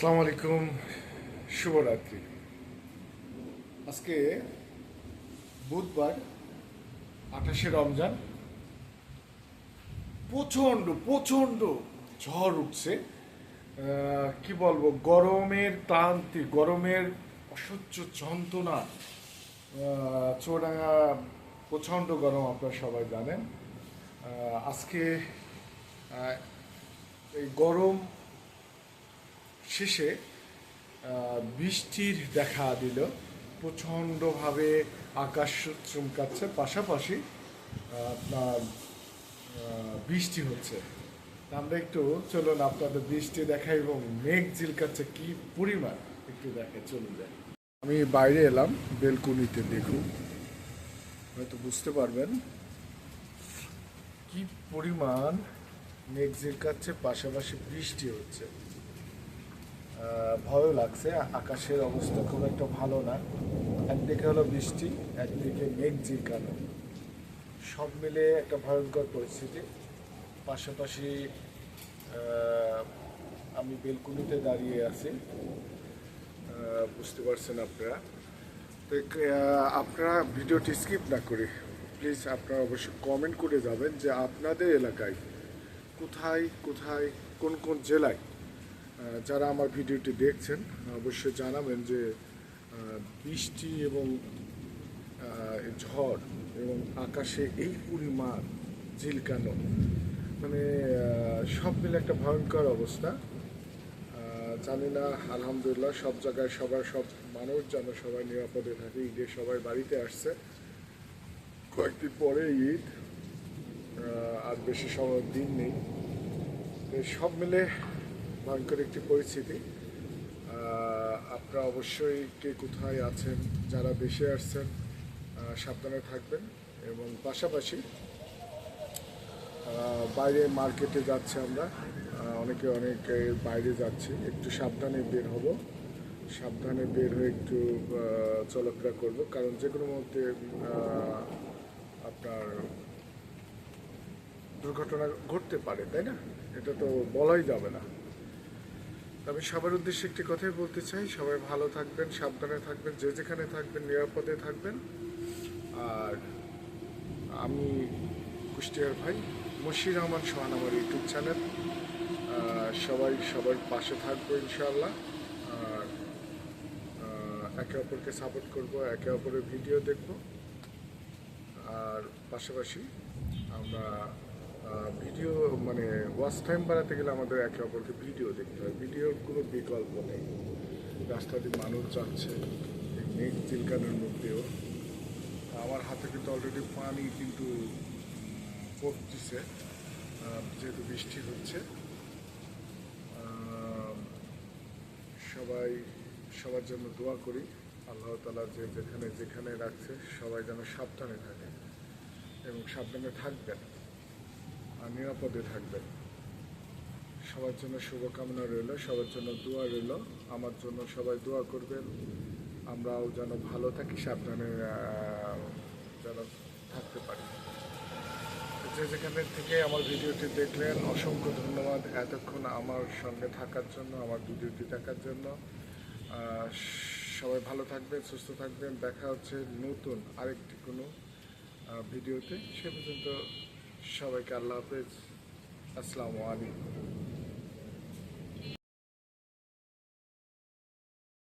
আসসালামু আলাইকুম, শুভরাত্রি। আজকে বুধবার, 28শে রমজান। প্রচণ্ড প্রচণ্ড ঝড় উঠছে। কি বলবো, গরমের ক্লান্তি, গরমের অসহ্য যন্ত্রণা। চুয়াডাঙ্গা প্রচণ্ড গরম, আপনারা সবাই জানেন। আজকে আহ, এই গরম শেষে বৃষ্টির দেখা দিল। প্রচণ্ডভাবে আকাশ চমকাচ্ছে, পাশাপাশি আপনার বৃষ্টি হচ্ছে। আমরা একটু চলুন আপনাদের বৃষ্টি দেখাই এবং মেঘ ঝিলকাচ্ছে কি পরিমাণ একটু দেখে চলুন যায়। আমি বাইরে এলাম বেলকুনিতে, দেখুন হয়তো বুঝতে পারবেন কি পরিমাণ মেঘ ঝিলকাচ্ছে, পাশাপাশি বৃষ্টি হচ্ছে। ভয়ও লাগছে, আকাশের অবস্থা খুব একটা ভালো না। একদিকে হলো বৃষ্টি, একদিকে মেঘ ঝিরকানো, সব মিলে একটা ভয়ঙ্কর পরিস্থিতি। পাশাপাশি আমি বেলকুনিতে দাঁড়িয়ে আছি, বুঝতে পারছেন আপনারা। তো আপনারা ভিডিওটি স্কিপ না করে প্লিজ আপনারা অবশ্যই কমেন্ট করে যাবেন যে আপনাদের এলাকায় কোথায় কোথায়, কোন কোন জেলায় যারা আমার ভিডিওটি দেখছেন অবশ্যই জানাবেন যে বৃষ্টি এবং ঝড় এবং আকাশে এই পরিমাণ ঝিলকানো, মানে সব মিলে একটা ভয়ঙ্কর অবস্থা। জানি না, আলহামদুলিল্লাহ সব জায়গায় সব মানুষ যেন সবাই নিরাপদে থাকে। ঈদে সবাই বাড়িতে আসছে, কয়েকদিন পরে ঈদ, আর বেশি সময় দিন নেই। সব মিলে ভয়ঙ্কর একটি পরিস্থিতি। আপনারা অবশ্যই কে কোথায় আছেন, যারা দেশে আসছেন সাবধানে থাকবেন। এবং পাশাপাশি বাইরে মার্কেটে যাচ্ছে আমরা, অনেকে বাইরে যাচ্ছি, একটু সাবধানে বের হব, সাবধানে বের হয়ে একটু চলাফেরা করব, কারণ যে কোনো মুহূর্তে আপনার দুর্ঘটনা ঘটতে পারে, তাই না? এটা তো বলাই যাবে না। আমি সবার উদ্দেশ্যে একটি কথাই বলতে চাই, সবাই ভালো থাকবেন, সাবধানে থাকবেন, যে যেখানে থাকবেন নিরাপদে থাকবেন। আর আমি কুষ্টিয়ার ভাই মশির রহমান সোহান, আমার ইউটিউব চ্যানেল। সবাই সবার পাশে থাকবো ইনশাআল্লাহ। আর একে অপরকে সাপোর্ট করব, একে অপরের ভিডিও দেখব। আর পাশাপাশি আমরা ভিডিও, মানে ওয়াচ টাইম বাড়াতে গেলে আমাদের একে অপরকে ভিডিও দেখতে হয়, ভিডিওর কোনো বিকল্প নেই। রাস্তা দিয়ে মানুষ যাচ্ছে এই মেঘ চিলকানোর মধ্যেও। আমার হাতে কিন্তু অলরেডি পানি কিন্তু পড়তেছে, যেহেতু বৃষ্টি হচ্ছে। সবাই সবার জন্য দোয়া করি, আল্লাহ তাআলা যে যেখানে যেখানে রাখছে সবাই যেন সাবধানে থাকে এবং সাবধানে থাকবেন আর নিরাপদে থাকবেন। সবার জন্য শুভকামনা রইল, সবার জন্য দোয়া রইল। আমার জন্য সবাই দোয়া করবেন, আমরাও যেন ভালো থাকি, সাবধানে যেন থাকতে পারি। যে যেখানে থেকে আমার ভিডিওটি দেখলেন অসংখ্য ধন্যবাদ এতক্ষণ আমার সঙ্গে থাকার জন্য, আমার ভিডিওটি দেখার জন্য। সবাই ভালো থাকবেন, সুস্থ থাকবেন। দেখা হচ্ছে নতুন আরেকটি কোনো ভিডিওতে। সে পর্যন্ত সবাইকে আল্লাহ হাফেজ, আসসালামু আলাইকুম।